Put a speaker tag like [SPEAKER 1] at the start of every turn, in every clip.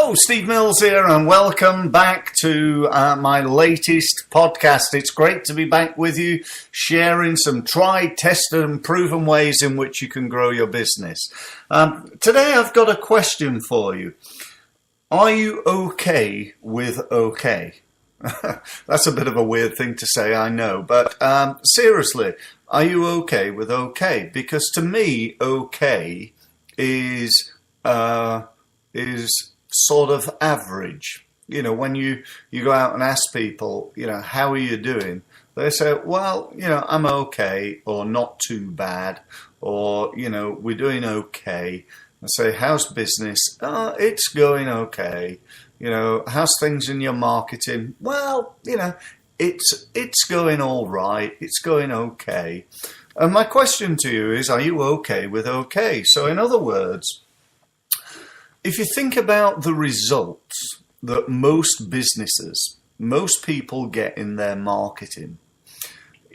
[SPEAKER 1] Hello, Steve Mills here, and welcome back to my latest podcast. It's great to be back with you, sharing some tried, tested, and proven ways in which you can grow your business. Today, I've got a question for you. Are you okay with okay? That's a bit of a weird thing to say, I know, but seriously, are you okay with okay? Because to me, okay is sort of average. You know, when you go out and ask people, you know, how are you doing? They say, well, you know, I'm okay, or not too bad, or, you know, we're doing okay. I say, how's business? Oh, it's going okay. You know, how's things in your marketing? Well, you know, it's going all right. It's going okay. And my question to you is, are you okay with okay? So in other words, if you think about the results that most businesses, most people get in their marketing,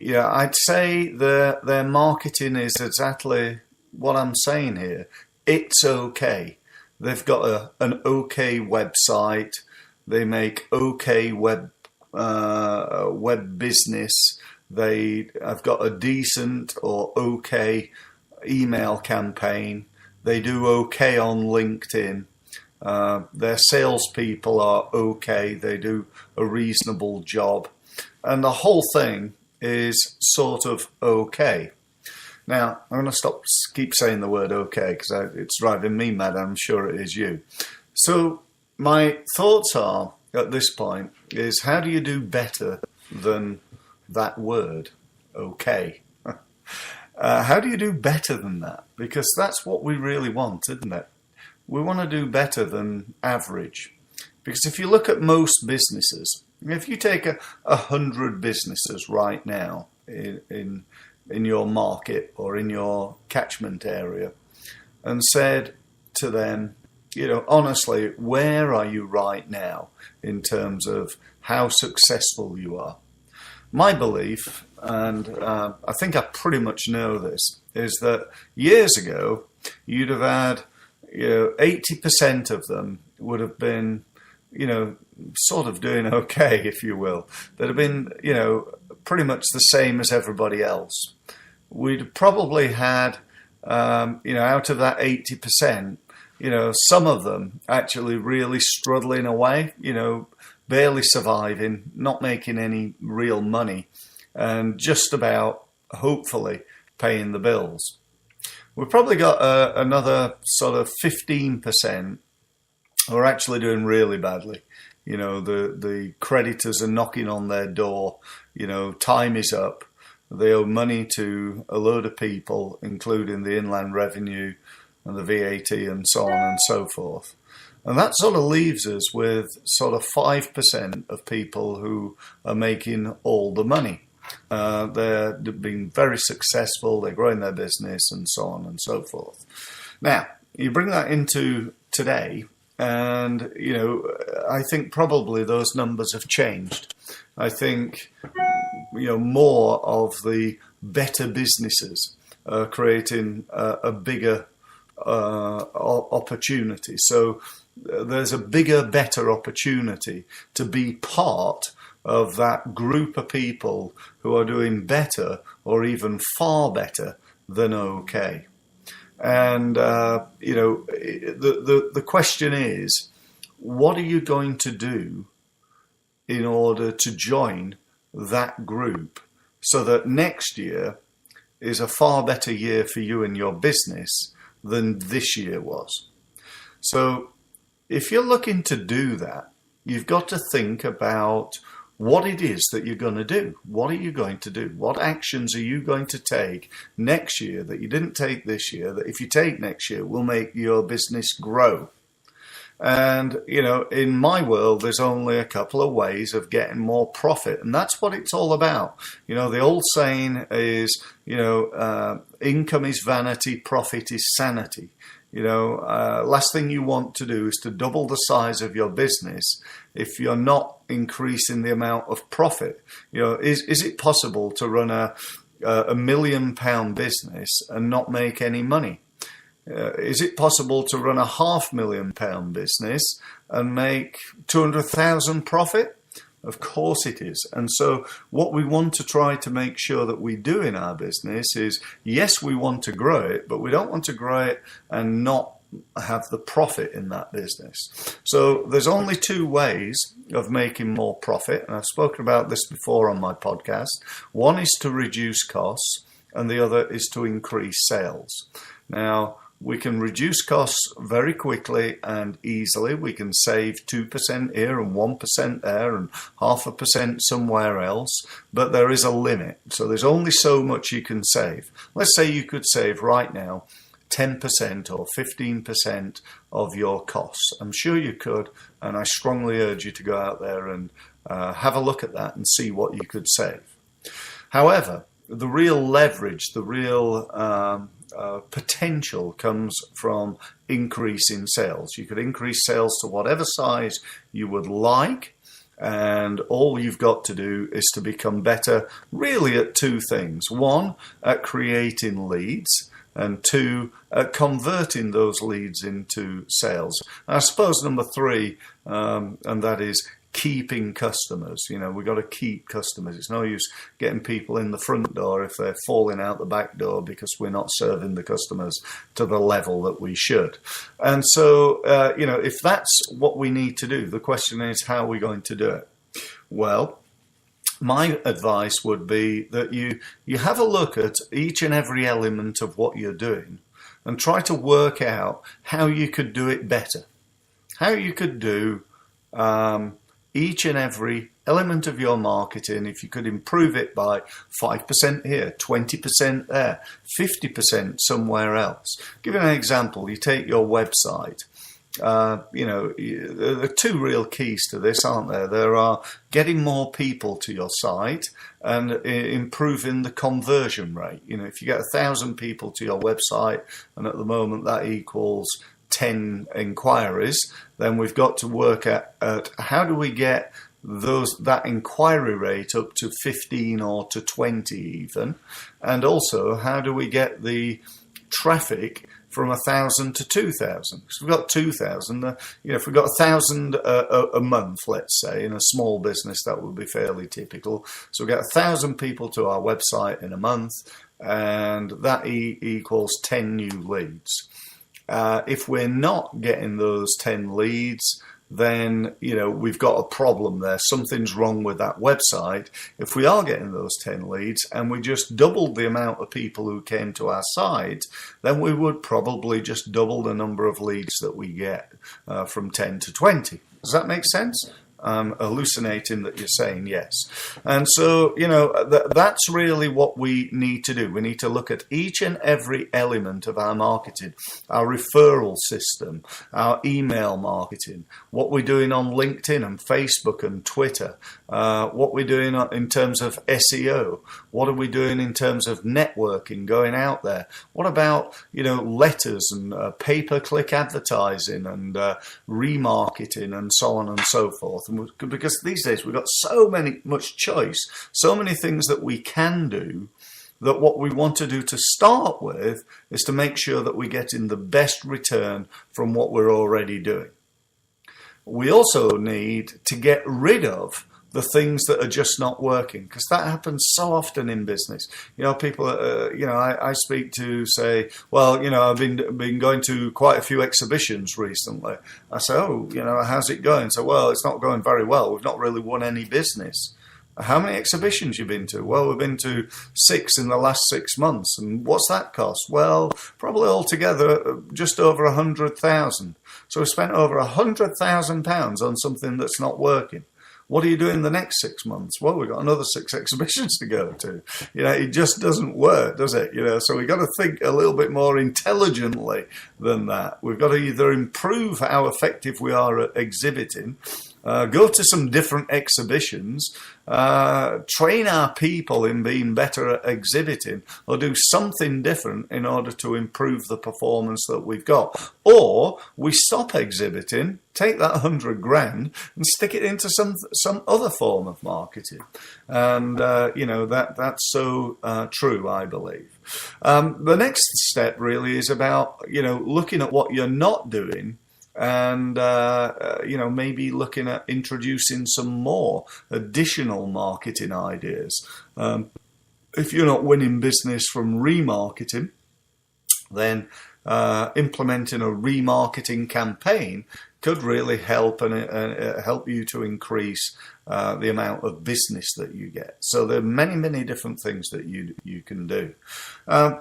[SPEAKER 1] yeah, I'd say their marketing is exactly what I'm saying here. It's okay. They've got an okay website. They make okay web business. They have got a decent or okay email campaign. They do okay on LinkedIn. Their salespeople are okay. They do a reasonable job. And the whole thing is sort of okay. Now, I'm going to keep saying the word okay because it's driving me mad. I'm sure it is you. So my thoughts are, at this point, is how do you do better than that word, okay? How do you do better than that? Because that's what we really want, isn't it? We want to do better than average. Because if you look at most businesses, if you take 100 businesses right now in your market or in your catchment area and said to them, you know, honestly, where are you right now in terms of how successful you are? My belief, and I think I pretty much know this, is that years ago, you'd have had, you know, 80% of them would have been, you know, sort of doing okay, if you will. They'd have been, you know, pretty much the same as everybody else. We'd probably had, you know, out of that 80%, you know, some of them actually really struggling away, you know, barely surviving, not making any real money, and just about, hopefully, paying the bills. We've probably got another sort of 15% who are actually doing really badly. You know, the creditors are knocking on their door. You know, time is up. They owe money to a load of people, including the Inland Revenue and the VAT and so on and so forth. And that sort of leaves us with sort of 5% of people who are making all the money. They're being very successful, they're growing their business and so on and so forth. Now, you bring that into today and, you know, I think probably those numbers have changed. I think, you know, more of the better businesses are creating a bigger opportunity. So there's a bigger, better opportunity to be part of that group of people who are doing better or even far better than okay. And, you know, the question is, what are you going to do in order to join that group so that next year is a far better year for you and your business than this year was? So if you're looking to do that, you've got to think about what it is that you're going to do. What are you going to do? What actions are you going to take next year that you didn't take this year, that if you take next year will make your business grow? And, you know, in my world, there's only a couple of ways of getting more profit. And that's what it's all about. You know, the old saying is, you know, income is vanity, profit is sanity. You know, last thing you want to do is to double the size of your business if you're not increasing the amount of profit. You know, is it possible to run a £1 million business and not make any money? Is it possible to run a £500,000 business and make 200,000 profit? Of course it is. And so what we want to try to make sure that we do in our business is, yes, we want to grow it, but we don't want to grow it and not have the profit in that business. So there's only two ways of making more profit, and I've spoken about this before on my podcast. One is to reduce costs, and the other is to increase sales. Now, we can reduce costs very quickly and easily. We can save 2% here and 1% there and 0.5% somewhere else, but there is a limit. So there's only so much you can save. Let's say you could save right now 10% or 15% of your costs. I'm sure you could, and I strongly urge you to go out there and have a look at that and see what you could save. However, the real leverage, the real potential comes from increasing sales. You could increase sales to whatever size you would like, and all you've got to do is to become better really at two things. One, at creating leads, and two, converting those leads into sales. I suppose number three, and that is keeping customers. You know, we've got to keep customers. It's no use getting people in the front door if they're falling out the back door because we're not serving the customers to the level that we should. And so, if that's what we need to do, the question is, how are we going to do it? Well, my advice would be that you have a look at each and every element of what you're doing and try to work out how you could do it better. How you could do each and every element of your marketing, if you could improve it by 5% here, 20% there, 50% somewhere else. Give you an example. You take your website. There are two real keys to this, aren't there? There are getting more people to your site and improving the conversion rate. You know, if you get 1,000 people to your website, and at the moment that equals 10 inquiries, then we've got to work at how do we get that inquiry rate up to 15 or to 20 even, and also how do we get the traffic from 1,000 to 2,000. Because we've got 2,000. If we've got 1,000 a month, let's say, in a small business, that would be fairly typical. So we get 1,000 people to our website in a month, and that equals 10 new leads. If we're not getting those 10 leads, then, we've got a problem there. Something's wrong with that website. If we are getting those 10 leads and we just doubled the amount of people who came to our site, then we would probably just double the number of leads that we get from 10 to 20. Does that make sense? I'm hallucinating that you're saying yes. And so, that's really what we need to do. We need to look at each and every element of our marketing, our referral system, our email marketing, what we're doing on LinkedIn and Facebook and Twitter, what we're doing in terms of SEO, what are we doing in terms of networking, going out there, what about, letters and pay-per-click advertising and remarketing and so on and so forth. And because these days we've got so much choice, so many things that we can do, that what we want to do to start with is to make sure that we're getting the best return from what we're already doing. We also need to get rid of the things that are just not working, because that happens so often in business. People, I speak to say, well, I've been going to quite a few exhibitions recently. I say, oh, how's it going? So, well, it's not going very well. We've not really won any business. How many exhibitions you been to? Well, we've been to 6 in the last 6 months. And what's that cost? Well, probably altogether just over 100,000. So we spent over £100,000 on something that's not working. What are you doing the next 6 months? Well, we've got another 6 exhibitions to go to. It just doesn't work, does it? So we've got to think a little bit more intelligently than that. We've got to either improve how effective we are at exhibiting, go to some different exhibitions, train our people in being better at exhibiting, or do something different in order to improve the performance that we've got. Or we stop exhibiting, take that 100 grand and stick it into some other form of marketing. And, that's so true, I believe. The next step really is about, looking at what you're not doing and, maybe looking at introducing some more additional marketing ideas. If you're not winning business from remarketing, then implementing a remarketing campaign could really help and help you to increase the amount of business that you get. So there are many, many different things that you can do.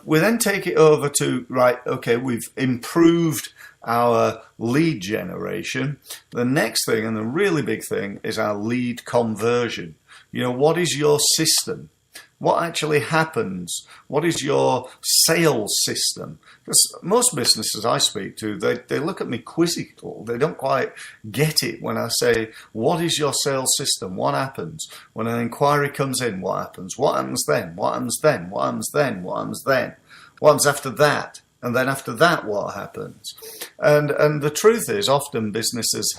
[SPEAKER 1] We then take it over to, right, okay, we've improved our lead generation. The next thing, and the really big thing, is our lead conversion. What is your system? What actually happens? What is your sales system? Because most businesses I speak to, they look at me quizzical. They don't quite get it when I say, what is your sales system? What happens? When an inquiry comes in, what happens? What happens then? What happens then? What happens then? What happens then? What happens after that? And then after that, what happens? And the truth is, often businesses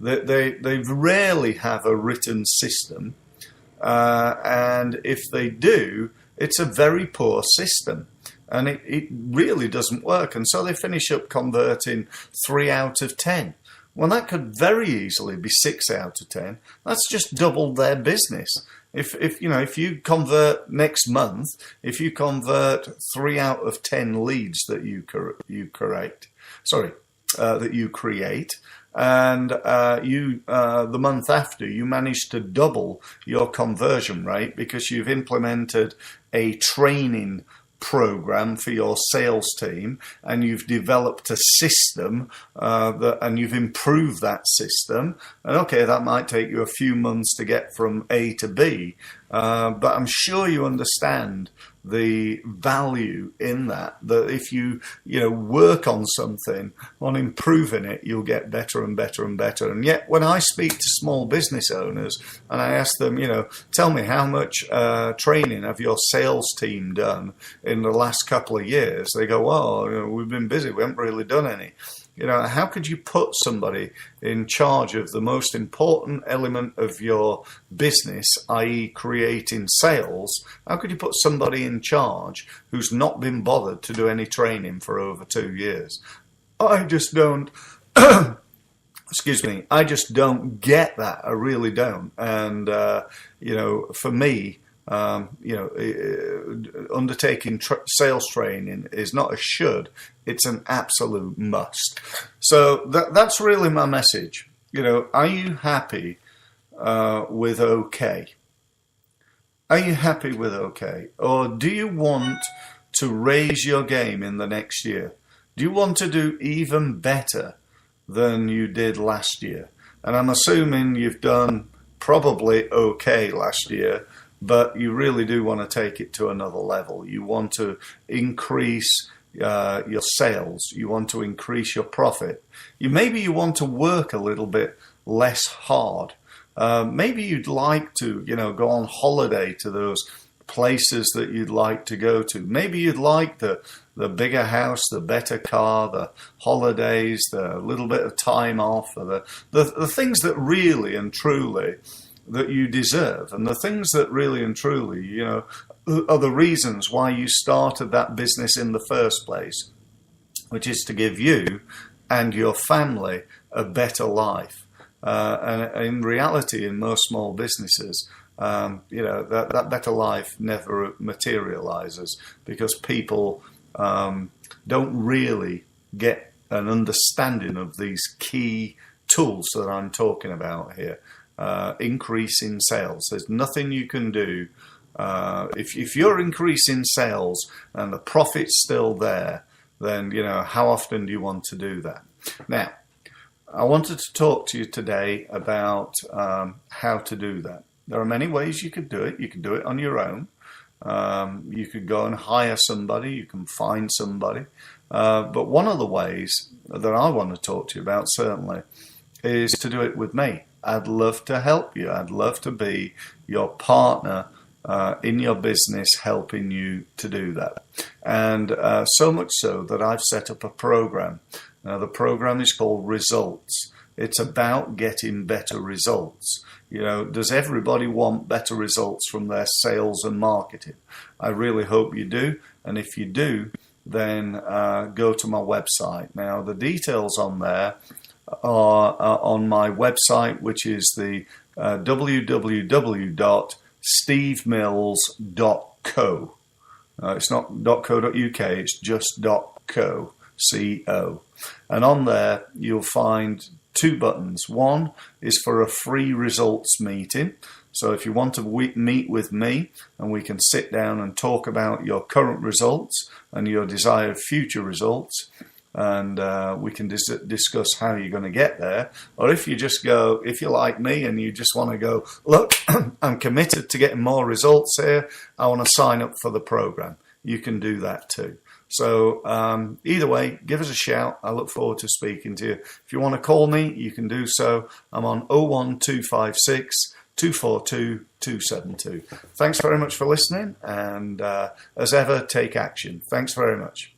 [SPEAKER 1] they rarely have a written system. And if they do, it's a very poor system. And it really doesn't work. And so they finish up converting 3 out of 10. Well, that could very easily be 6 out of 10. That's just double their business. If you convert next month, if you convert 3 out of 10 leads that you create, and the month after you manage to double your conversion rate because you've implemented a training program for your sales team and you've developed a system and you've improved that system, and okay, that might take you a few months to get from A to B, but I'm sure you understand the value in that if you work on something, on improving it, you'll get better and better and better. And yet when I speak to small business owners and I ask them, tell me how much training have your sales team done in the last couple of years, they go, well, we've been busy, we haven't really done any. How could you put somebody in charge of the most important element of your business, i.e. creating sales? How could you put somebody in charge who's not been bothered to do any training for over 2 years? I just don't, I just don't get that. I really don't. And, for me, undertaking sales training is not a should, it's an absolute must. So that's really my message. Are you happy with okay? Are you happy with okay? Or do you want to raise your game in the next year? Do you want to do even better than you did last year? And I'm assuming you've done probably okay last year, but you really do want to take it to another level. You want to increase your sales. You want to increase your profit. Maybe you want to work a little bit less hard. Maybe you'd like to, go on holiday to those places that you'd like to go to. Maybe you'd like the bigger house, the better car, the holidays, the little bit of time off, or the things that really and truly that you deserve, and the things that really and truly, are the reasons why you started that business in the first place, which is to give you and your family a better life. And in reality, in most small businesses, that better life never materializes because people don't really get an understanding of these key tools that I'm talking about here. Increasing sales. There's nothing you can do. If you're increasing sales and the profit's still there, then, how often do you want to do that? Now, I wanted to talk to you today about how to do that. There are many ways you could do it. You can do it on your own. You could go and hire somebody. You can find somebody. But one of the ways that I want to talk to you about, certainly, is to do it with me. I'd love to help you. I'd love to be your partner in your business, helping you to do that. And so much so that I've set up a program. Now, the program is called Results. It's about getting better results. You know, does everybody want better results from their sales and marketing? I really hope you do. And if you do, then go to my website. Now, the details on there are on my website, which is the www.stevemills.co. It's not .co.uk, it's just .co, C-O. And on there, you'll find two buttons. One is for a free results meeting. So if you want to meet with me and we can sit down and talk about your current results and your desired future results, and we can discuss how you're going to get there. Or if you just go, if you're like me and you just want to go, look, I'm committed to getting more results here, I want to sign up for the program, you can do that too. So either way, give us a shout. I look forward to speaking to you. If you want to call me, you can do so. I'm on 01256 242 272. Thanks very much for listening, and as ever, take action. Thanks very much.